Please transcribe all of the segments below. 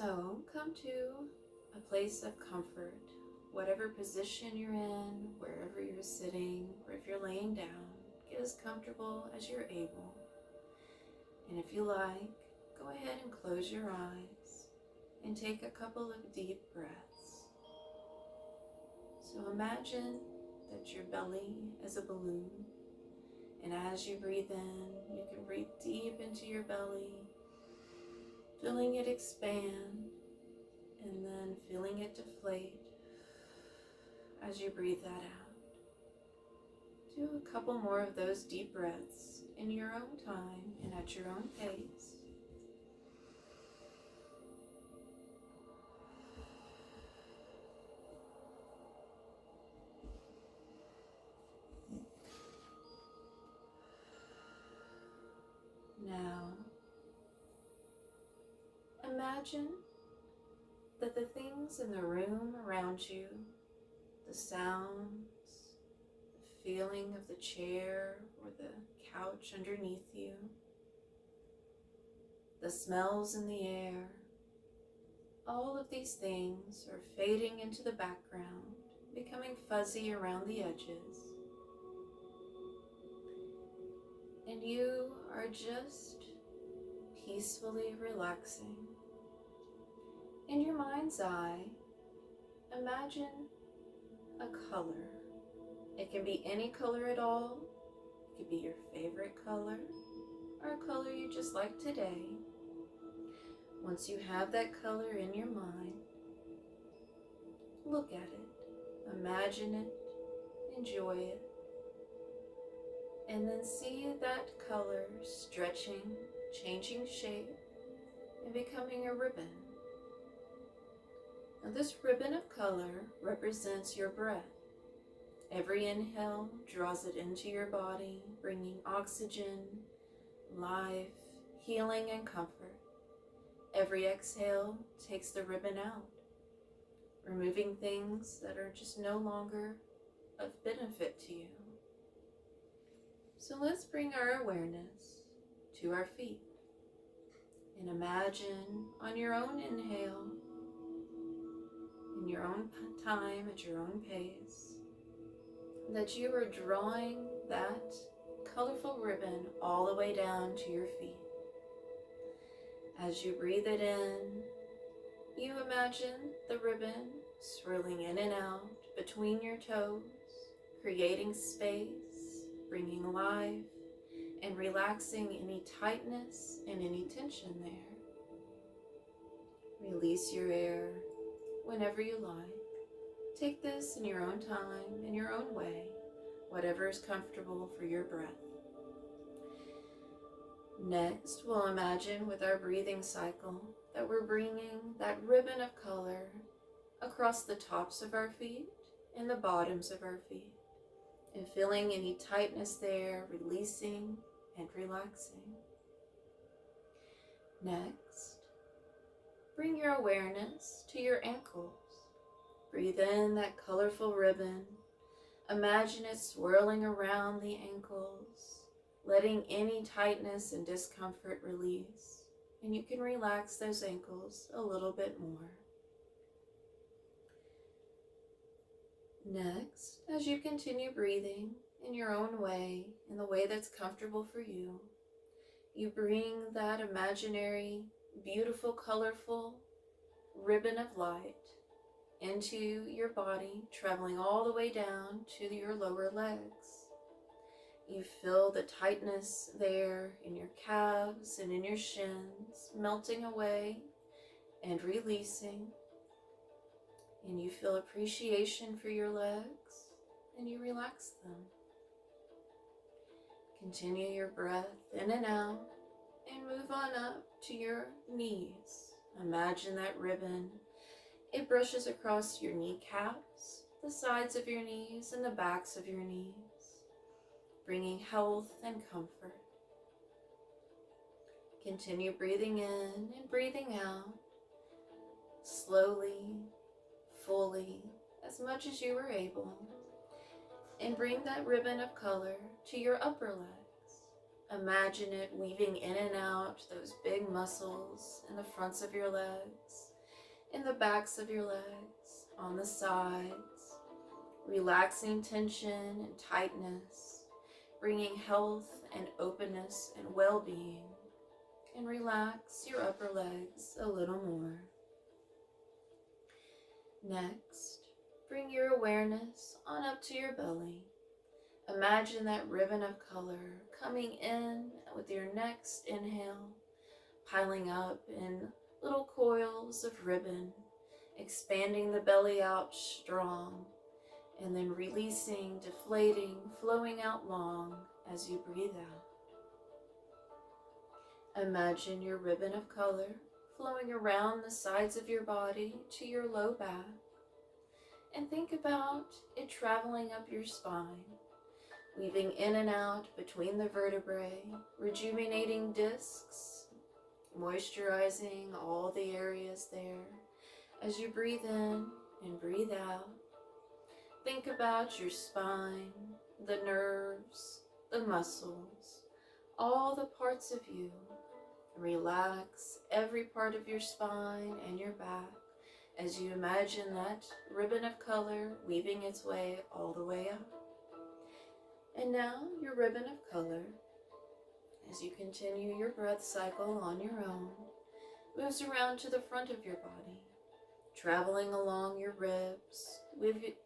So come to a place of comfort, whatever position you're in, wherever you're sitting, or if you're laying down, get as comfortable as you're able. And if you like, go ahead and close your eyes and take a couple of deep breaths. So imagine that your belly is a balloon, and as you breathe in, you can breathe deep into your belly, feeling it expand, and then feeling it deflate as you breathe that out. Do a couple more of those deep breaths in your own time and at your own pace. Now, imagine that the things in the room around you, the sounds, the feeling of the chair or the couch underneath you, the smells in the air, all of these things are fading into the background, becoming fuzzy around the edges. And you are just peacefully relaxing. In your mind's eye, imagine a color. It can be any color at all. It could be your favorite color or a color you just like today. Once you have that color in your mind, look at it, imagine it, enjoy it, and then see that color stretching, changing shape, and becoming a ribbon. Now this ribbon of color represents your breath. Every inhale draws it into your body, bringing oxygen, life, healing, and comfort. Every exhale takes the ribbon out, removing things that are just no longer of benefit to you. So let's bring our awareness to our feet and imagine on your own inhale, in your own time, at your own pace, that you are drawing that colorful ribbon all the way down to your feet. As you breathe it in, you imagine the ribbon swirling in and out between your toes, creating space, bringing life, and relaxing any tightness and any tension there. Release your air whenever you like. Take this in your own time, in your own way, whatever is comfortable for your breath. Next, we'll imagine with our breathing cycle that we're bringing that ribbon of color across the tops of our feet and the bottoms of our feet, and feeling any tightness there, releasing and relaxing. Next, bring your awareness to your ankles. Breathe in that colorful ribbon. Imagine it swirling around the ankles, letting any tightness and discomfort release. And you can relax those ankles a little bit more. Next, as you continue breathing in your own way, in the way that's comfortable for you, you bring that imaginary, beautiful, colorful ribbon of light into your body, traveling all the way down to your lower legs. You feel the tightness there in your calves and in your shins, melting away and releasing. And you feel appreciation for your legs, and you relax them. Continue your breath in and out, and move on up to your knees. Imagine that ribbon. It brushes across your kneecaps, the sides of your knees, and the backs of your knees, bringing health and comfort. Continue breathing in and breathing out, slowly, fully, as much as you were able, and bring that ribbon of color to your upper legs. Imagine it weaving in and out those big muscles in the fronts of your legs, in the backs of your legs, on the sides, relaxing tension and tightness, bringing health and openness and well-being. And relax your upper legs a little more. Next, bring your awareness on up to your belly. Imagine that ribbon of color coming in with your next inhale, piling up in little coils of ribbon, expanding the belly out strong, and then releasing, deflating, flowing out long as you breathe out. Imagine your ribbon of color flowing around the sides of your body to your low back, and think about it traveling up your spine, weaving in and out between the vertebrae, rejuvenating discs, moisturizing all the areas there. As you breathe in and breathe out, think about your spine, the nerves, the muscles, all the parts of you. Relax every part of your spine and your back as you imagine that ribbon of color weaving its way all the way up. And now your ribbon of color, as you continue your breath cycle on your own, moves around to the front of your body, traveling along your ribs,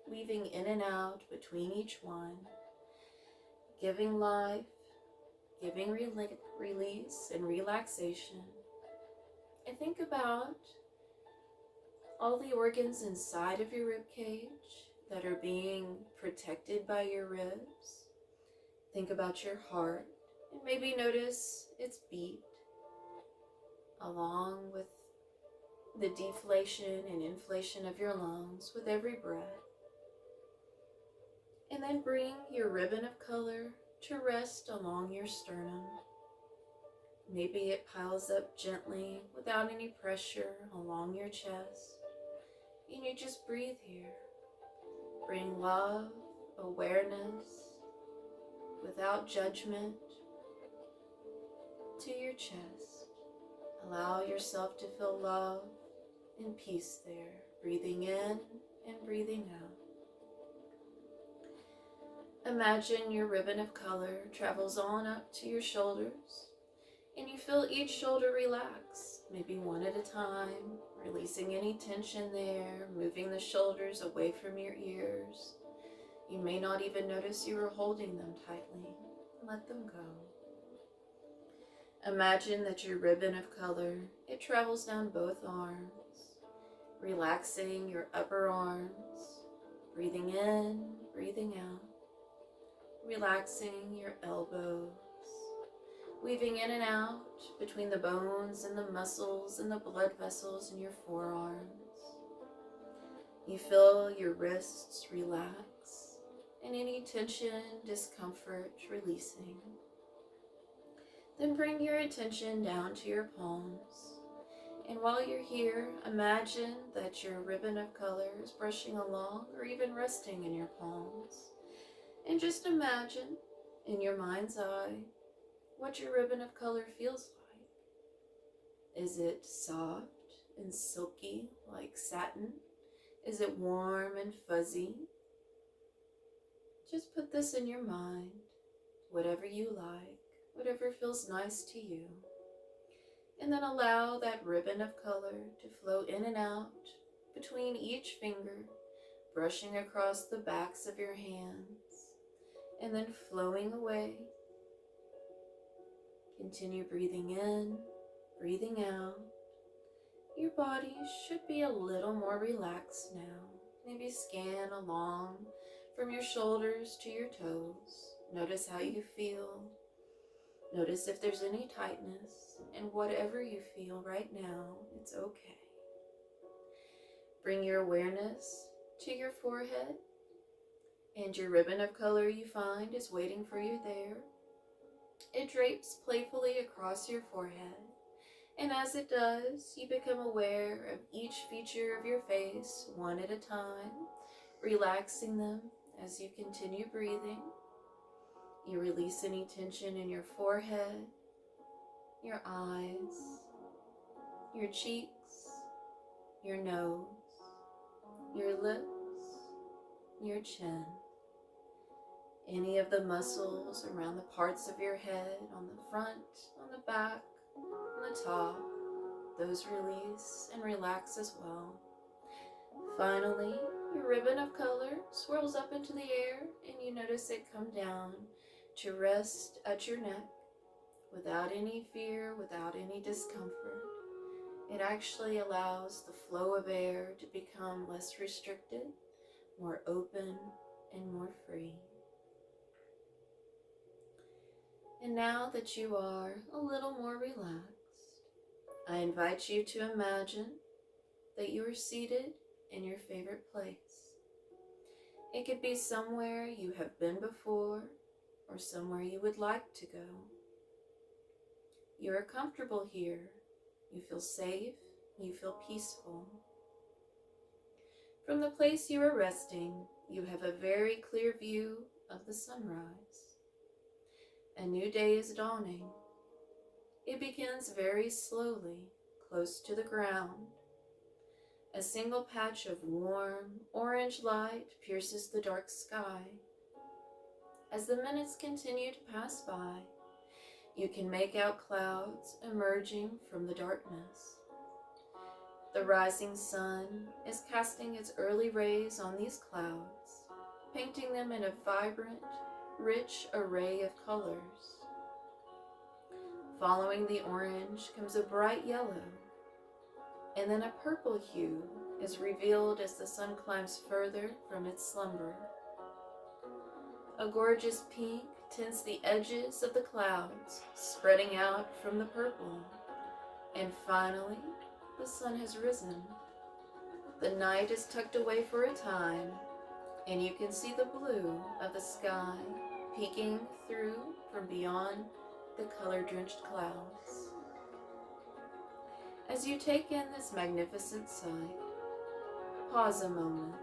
weaving in and out between each one, giving life, giving release and relaxation. And think about all the organs inside of your rib cage that are being protected by your ribs. Think about your heart and maybe notice its beat along with the deflation and inflation of your lungs with every breath. And then bring your ribbon of color to rest along your sternum. Maybe it piles up gently without any pressure along your chest. And you just breathe here. Bring love, awareness, without judgment, to your chest. Allow yourself to feel love and peace there, breathing in and breathing out. Imagine your ribbon of color travels on up to your shoulders, and you feel each shoulder relax, maybe one at a time, releasing any tension there, moving the shoulders away from your ears. You may not even notice you were holding them tightly. Let them go. Imagine that your ribbon of color, it travels down both arms, relaxing your upper arms, breathing in, breathing out, relaxing your elbows, weaving in and out between the bones and the muscles and the blood vessels in your forearms. You feel your wrists relax and any tension, discomfort releasing. Then bring your attention down to your palms. And while you're here, imagine that your ribbon of color is brushing along or even resting in your palms. And just imagine in your mind's eye what your ribbon of color feels like. Is it soft and silky like satin? Is it warm and fuzzy? Just put this in your mind, whatever you like, whatever feels nice to you. And then allow that ribbon of color to flow in and out between each finger, brushing across the backs of your hands, and then flowing away. Continue breathing in, breathing out. Your body should be a little more relaxed now. Maybe scan along from your shoulders to your toes. Notice how you feel. Notice if there's any tightness, and whatever you feel right now, it's okay. Bring your awareness to your forehead, and your ribbon of color you find is waiting for you there. It drapes playfully across your forehead, and as it does, you become aware of each feature of your face one at a time, relaxing them as you continue breathing. You release any tension in your forehead, your eyes, your cheeks, your nose, your lips, your chin, any of the muscles around the parts of your head, on the front, on the back, on the top, those release and relax as well. Finally, your ribbon of color swirls up into the air and you notice it come down to rest at your neck without any fear, without any discomfort. It actually allows the flow of air to become less restricted, more open, and more free. And now that you are a little more relaxed, I invite you to imagine that you are seated in your favorite place. It could be somewhere you have been before or somewhere you would like to go. You are comfortable here. You feel safe. You feel peaceful. From the place you are resting, you have a very clear view of the sunrise. A new day is dawning. It begins very slowly, close to the ground. A single patch of warm, orange light pierces the dark sky. As the minutes continue to pass by, you can make out clouds emerging from the darkness. The rising sun is casting its early rays on these clouds, painting them in a vibrant, rich array of colors. Following the orange comes a bright yellow, and then a purple hue is revealed as the sun climbs further from its slumber. A gorgeous pink tints the edges of the clouds, spreading out from the purple, and finally, the sun has risen. The night is tucked away for a time, and you can see the blue of the sky peeking through from beyond the color-drenched clouds. As you take in this magnificent sight, pause a moment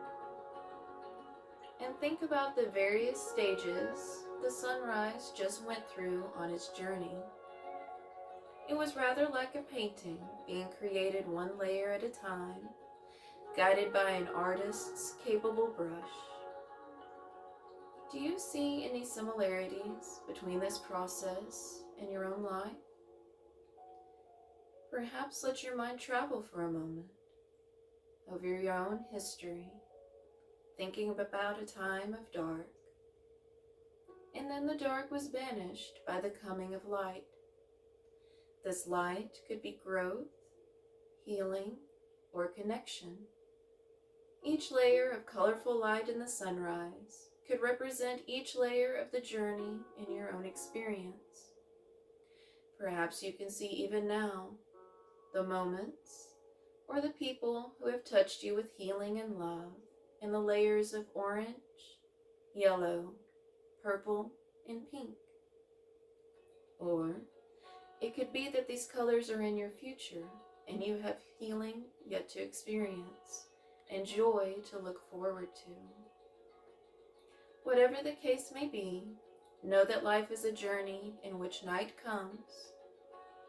and think about the various stages the sunrise just went through on its journey. It was rather like a painting being created one layer at a time, guided by an artist's capable brush. Do you see any similarities between this process and your own life? Perhaps let your mind travel for a moment over your own history, thinking about a time of dark, and then the dark was banished by the coming of light. This light could be growth, healing, or connection. Each layer of colorful light in the sunrise could represent each layer of the journey in your own experience. Perhaps you can see even now the moments or the people who have touched you with healing and love in the layers of orange, yellow, purple, and pink. Or it could be that these colors are in your future and you have healing yet to experience and joy to look forward to. Whatever the case may be, know that life is a journey in which night comes,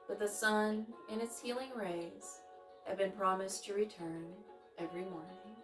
but the sun and its healing rays have been promised to return every morning.